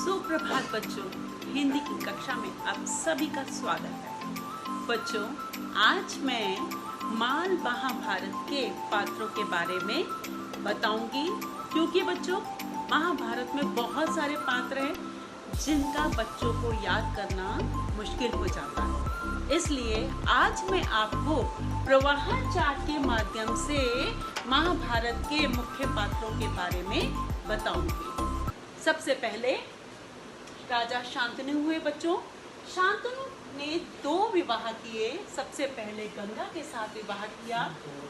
सुप्रभात बच्चों, हिंदी की कक्षा में आप सभी का स्वागत है। बच्चों, आज मैं माल महाभारत के पात्रों के बारे में बताऊंगी, क्योंकि बच्चों महाभारत में बहुत सारे पात्र हैं जिनका बच्चों को याद करना मुश्किल हो जाता है। इसलिए आज मैं आपको प्रवाह चार्ट के माध्यम से महाभारत के मुख्य पात्रों के बारे में बताऊंगी। सबसे पहले राजा शांतनु हुए बच्चों। शांतनु ने 2 विवाह किए। सबसे पहले गंगा के साथ विवाह किया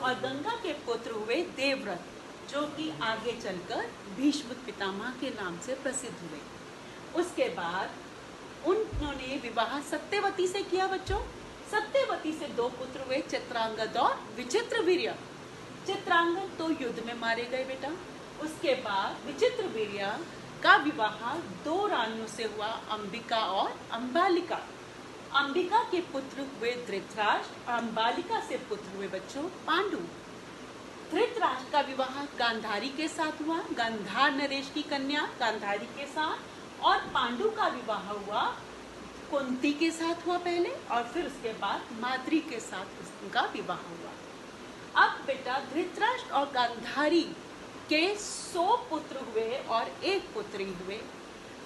और गंगा के पुत्र हुए देवव्रत, जो कि आगे चलकर भीष्म पितामह के नाम से प्रसिद्ध हुए। उसके बाद उन्होंने विवाह सत्यवती से किया बच्चों। सत्यवती से 2 पुत्र हुए, चित्रांगद और विचित्रवीर्य। चित्रांगद तो युद्ध में मारे गए बेटा। उसके बाद विचित्रवीर्य का विवाह 2 रानियों से हुआ, अंबिका और अंबालिका। अंबिका के पुत्र हुए धृतराष्ट्र और अंबालिका से पुत्र हुए बच्चों पांडु। धृतराष्ट्र का विवाह गांधारी के साथ हुआ, गांधार नरेश की कन्या गांधारी के साथ। और पांडु का विवाह हुआ कुंती के साथ हुआ पहले, और फिर उसके बाद माद्री के साथ उनका विवाह हुआ। अब बेटा धृतराष्ट्र और गांधारी के 100 पुत्र हुए और 1 पुत्री हुए।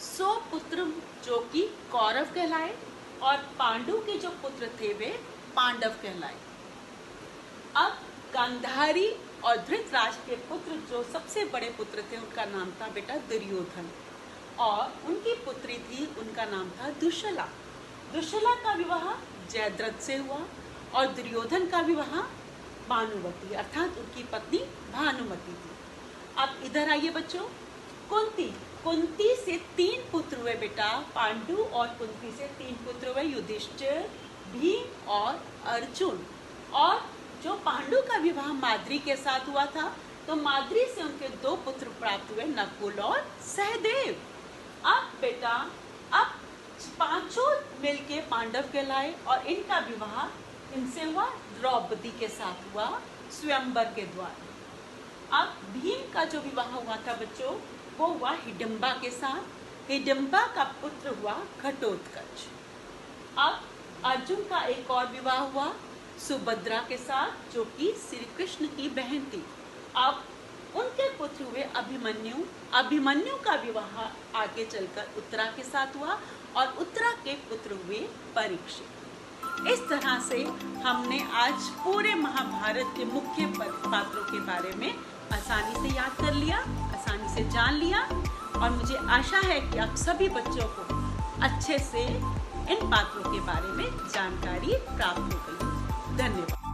100 पुत्र जो कि कौरव कहलाए और पांडु के जो पुत्र थे वे पांडव कहलाए। अब गांधारी और धृतराष्ट्र के पुत्र जो सबसे बड़े पुत्र थे उनका नाम था बेटा दुर्योधन, और उनकी पुत्री थी, उनका नाम था दुश्शला। दुश्शला का विवाह जयद्रथ से हुआ और दुर्योधन का विवाह भानुमति अर्थात उनकी पत्नी भानुमति थी। अब इधर आइए बच्चों, कुंती से 3 पुत्र हुए बेटा, पांडु, और कुंती से 3 पुत्र हुए, युधिष्ठिर, भीम और अर्जुन। और जो पांडु का विवाह माद्री के साथ हुआ था, तो माद्री से उनके 2 पुत्र प्राप्त हुए, नकुल और सहदेव। अब बेटा अब 5 मिलके पांडव कहलाए और इनका विवाह इनसे हुआ द्रौपदी के साथ हुआ स्वयंवर के द्वारा। अब भीम का जो विवाह हुआ था बच्चों वो हुआ हिडिंबा के साथ। हिडिंबा का पुत्र हुआ घटोत्कच। अब अर्जुन का एक और विवाह हुआ सुभद्रा के साथ, जो कि श्री कृष्ण की बहन थी। अब उनके पुत्र हुए अभिमन्यु। अभिमन्यु का विवाह आगे चलकर उत्तरा के साथ हुआ और उत्तरा के पुत्र हुए परीक्षित। इस तरह से हमने आज पूरे महाभारत के मुख्य पात्रों के बारे में आसानी से याद कर लिया, आसानी से जान लिया, और मुझे आशा है कि आप सभी बच्चों को अच्छे से इन पात्रों के बारे में जानकारी प्राप्त हो गई। धन्यवाद।